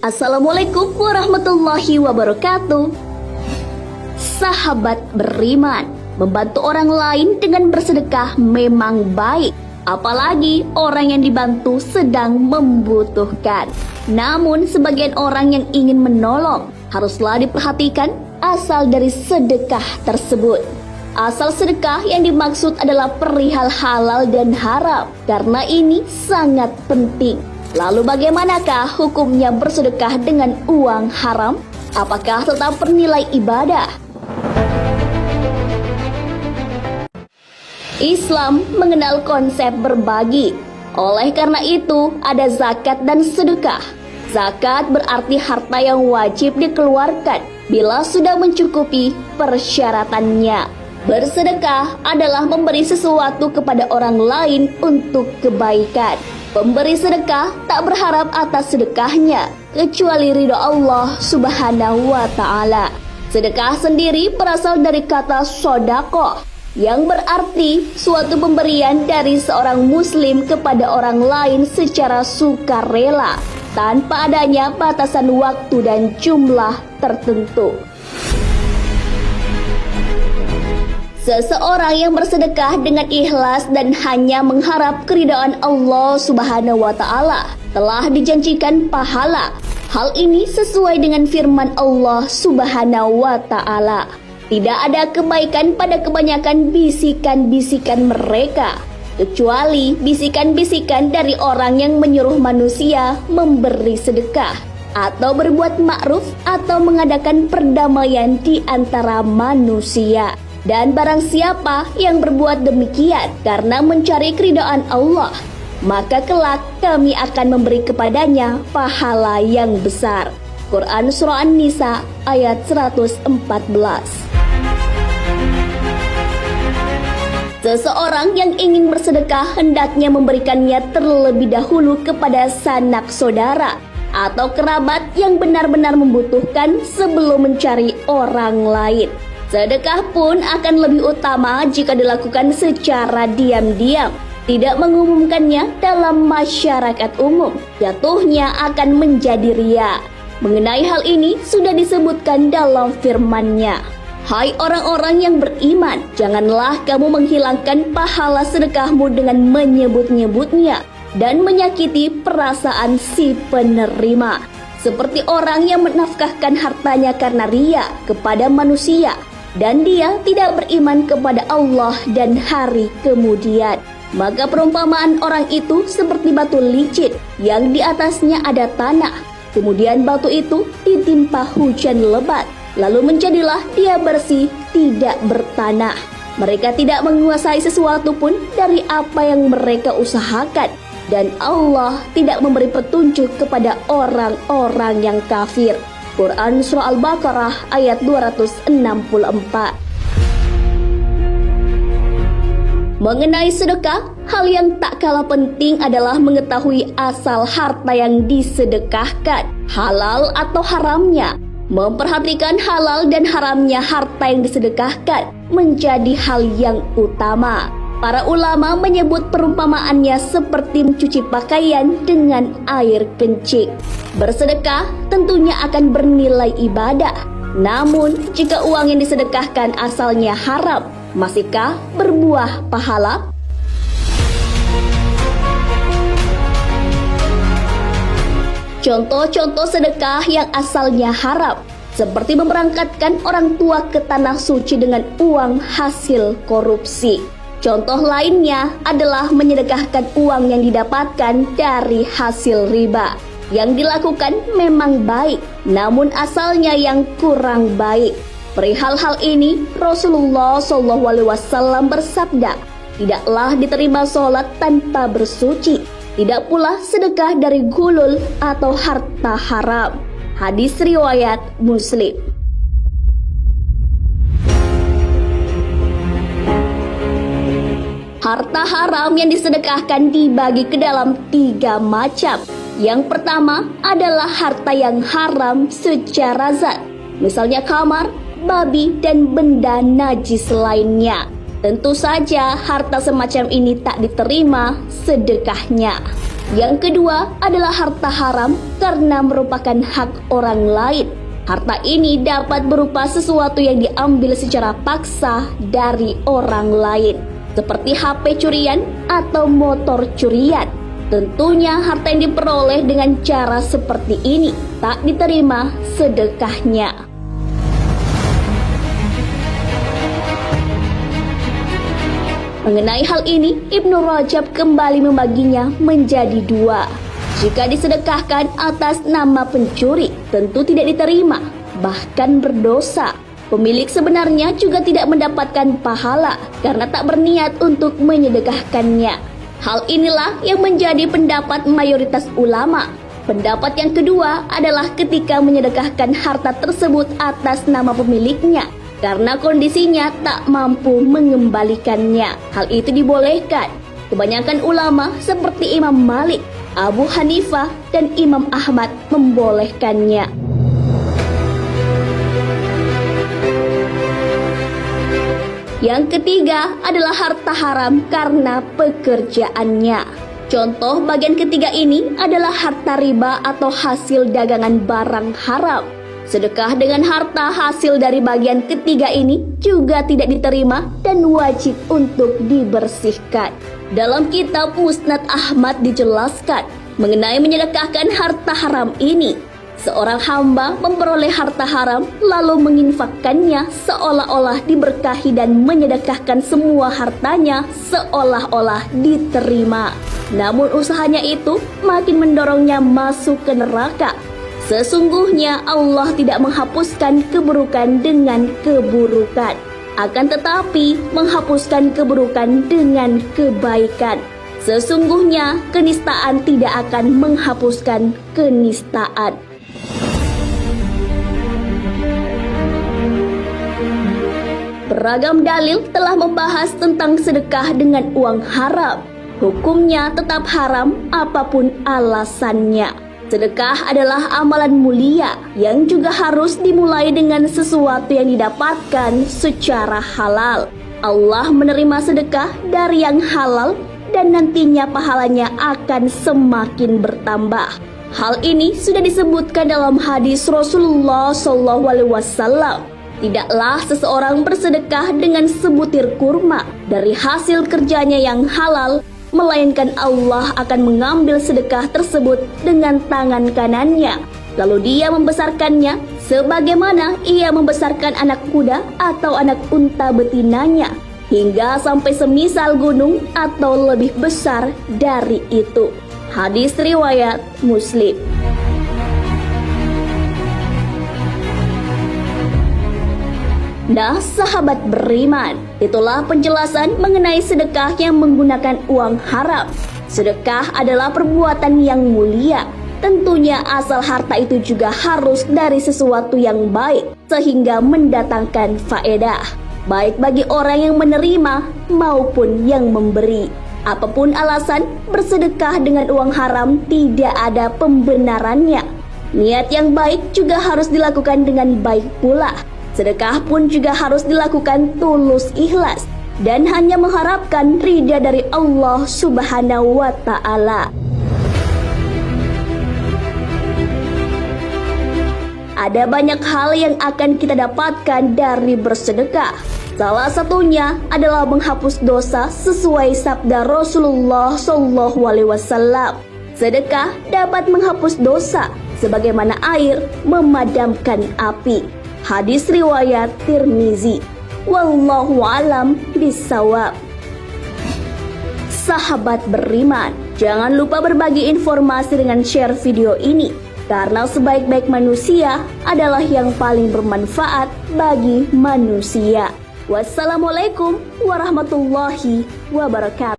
Assalamualaikum warahmatullahi wabarakatuh. Sahabat beriman, membantu orang lain dengan bersedekah memang baik, apalagi orang yang dibantu sedang membutuhkan. Namun sebagian orang yang ingin menolong haruslah diperhatikan asal dari sedekah tersebut. Asal sedekah yang dimaksud adalah perihal halal dan haram, karena ini sangat penting. Lalu bagaimanakah hukumnya bersedekah dengan uang haram? Apakah tetap bernilai ibadah? Islam mengenal konsep berbagi. Oleh karena itu, ada zakat dan sedekah. Zakat berarti harta yang wajib dikeluarkan bila sudah mencukupi persyaratannya. Bersedekah adalah memberi sesuatu kepada orang lain untuk kebaikan. Pemberi sedekah tak berharap atas sedekahnya kecuali ridho Allah Subhanahu wa Ta'ala. Sedekah sendiri berasal dari kata sodakoh, yang berarti suatu pemberian dari seorang muslim kepada orang lain secara sukarela, tanpa adanya batasan waktu dan jumlah tertentu. Seseorang yang bersedekah dengan ikhlas dan hanya mengharap keridhaan Allah Subhanahu wa Ta'ala telah dijanjikan pahala. Hal ini sesuai dengan firman Allah Subhanahu wa Ta'ala. Tidak ada kebaikan pada kebanyakan bisikan-bisikan mereka, kecuali bisikan-bisikan dari orang yang menyuruh manusia memberi sedekah, atau berbuat ma'ruf, atau mengadakan perdamaian di antara manusia. Dan barang siapa yang berbuat demikian karena mencari keridhaan Allah, maka kelak kami akan memberi kepadanya pahala yang besar. Quran Surah An-Nisa ayat 114. Seseorang yang ingin bersedekah hendaknya memberikannya terlebih dahulu kepada sanak saudara atau kerabat yang benar-benar membutuhkan sebelum mencari orang lain. Sedekah pun akan lebih utama jika dilakukan secara diam-diam, tidak mengumumkannya dalam masyarakat umum. Jatuhnya akan menjadi riya. Mengenai hal ini sudah disebutkan dalam firman-Nya. Hai orang-orang yang beriman, janganlah kamu menghilangkan pahala sedekahmu dengan menyebut-nyebutnya dan menyakiti perasaan si penerima. Seperti orang yang menafkahkan hartanya karena riya kepada manusia, dan dia tidak beriman kepada Allah dan hari kemudian. Maka perumpamaan orang itu seperti batu licin yang di atasnya ada tanah. Kemudian batu itu ditimpa hujan lebat, lalu menjadilah dia bersih, tidak bertanah. Mereka tidak menguasai sesuatu pun dari apa yang mereka usahakan, dan Allah tidak memberi petunjuk kepada orang-orang yang kafir. Quran Surah Al-Baqarah ayat 264. Mengenai sedekah, hal yang tak kalah penting adalah mengetahui asal harta yang disedekahkan, halal atau haramnya. Memperhatikan halal dan haramnya harta yang disedekahkan menjadi hal yang utama. Para ulama menyebut perumpamaannya seperti mencuci pakaian dengan air kencing. Bersedekah tentunya akan bernilai ibadah. Namun, jika uang yang disedekahkan asalnya haram, masihkah berbuah pahala? Contoh-contoh sedekah yang asalnya haram, seperti memberangkatkan orang tua ke tanah suci dengan uang hasil korupsi. Contoh lainnya adalah menyedekahkan uang yang didapatkan dari hasil riba. Yang dilakukan memang baik, namun asalnya yang kurang baik. Perihal hal ini, Rasulullah SAW bersabda, tidaklah diterima sholat tanpa bersuci, tidak pula sedekah dari gulul atau harta haram. Hadis riwayat Muslim. Harta haram yang disedekahkan dibagi ke dalam 3 macam. Yang pertama adalah harta yang haram secara zat, misalnya kamar, babi, dan benda najis lainnya. Tentu saja harta semacam ini tak diterima sedekahnya. Yang kedua adalah harta haram karena merupakan hak orang lain. Harta ini dapat berupa sesuatu yang diambil secara paksa dari orang lain, seperti HP curian atau motor curian. Tentunya harta yang diperoleh dengan cara seperti ini tak diterima sedekahnya. Mengenai hal ini, Ibnu Rajab kembali membaginya menjadi dua. Jika disedekahkan atas nama pencuri, tentu tidak diterima, bahkan berdosa. Pemilik sebenarnya juga tidak mendapatkan pahala karena tak berniat untuk menyedekahkannya. Hal inilah yang menjadi pendapat mayoritas ulama. Pendapat yang kedua adalah ketika menyedekahkan harta tersebut atas nama pemiliknya, karena kondisinya tak mampu mengembalikannya. Hal itu dibolehkan. Kebanyakan ulama seperti Imam Malik, Abu Hanifah, dan Imam Ahmad membolehkannya. Yang ketiga adalah harta haram karena pekerjaannya. Contoh bagian ketiga ini adalah harta riba atau hasil dagangan barang haram. Sedekah dengan harta hasil dari bagian ketiga ini juga tidak diterima dan wajib untuk dibersihkan. Dalam kitab Musnad Ahmad dijelaskan mengenai menyedekahkan harta haram ini. Seorang hamba memperoleh harta haram lalu menginfakkannya seolah-olah diberkahi dan menyedekahkan semua hartanya seolah-olah diterima. Namun usahanya itu makin mendorongnya masuk ke neraka. Sesungguhnya Allah tidak menghapuskan keburukan dengan keburukan, akan tetapi menghapuskan keburukan dengan kebaikan. Sesungguhnya kenistaan tidak akan menghapuskan kenistaan. Beragam dalil telah membahas tentang sedekah dengan uang haram. Hukumnya tetap haram apapun alasannya. Sedekah adalah amalan mulia yang juga harus dimulai dengan sesuatu yang didapatkan secara halal. Allah menerima sedekah dari yang halal dan nantinya pahalanya akan semakin bertambah. Hal ini sudah disebutkan dalam hadis Rasulullah SAW. Tidaklah seseorang bersedekah dengan sebutir kurma dari hasil kerjanya yang halal, melainkan Allah akan mengambil sedekah tersebut dengan tangan kanannya. Lalu dia membesarkannya sebagaimana ia membesarkan anak kuda atau anak unta betinanya, hingga sampai semisal gunung atau lebih besar dari itu. Hadis riwayat Muslim. Nah, sahabat beriman, itulah penjelasan mengenai sedekah yang menggunakan uang haram. Sedekah adalah perbuatan yang mulia. Tentunya asal harta itu juga harus dari sesuatu yang baik, sehingga mendatangkan faedah, baik bagi orang yang menerima maupun yang memberi. Apapun alasan, bersedekah dengan uang haram tidak ada pembenarannya. Niat yang baik juga harus dilakukan dengan baik pula. Sedekah pun juga harus dilakukan tulus ikhlas dan hanya mengharapkan ridha dari Allah Subhanahu wa Ta'ala. Ada banyak hal yang akan kita dapatkan dari bersedekah. Salah satunya adalah menghapus dosa sesuai sabda Rasulullah SAW. Sedekah dapat menghapus dosa sebagaimana air memadamkan api. Hadis riwayat Tirmizi. Wallahu alam bisawab. Sahabat beriman, jangan lupa berbagi informasi dengan share video ini, karena sebaik-baik manusia adalah yang paling bermanfaat bagi manusia. Wassalamualaikum warahmatullahi wabarakatuh.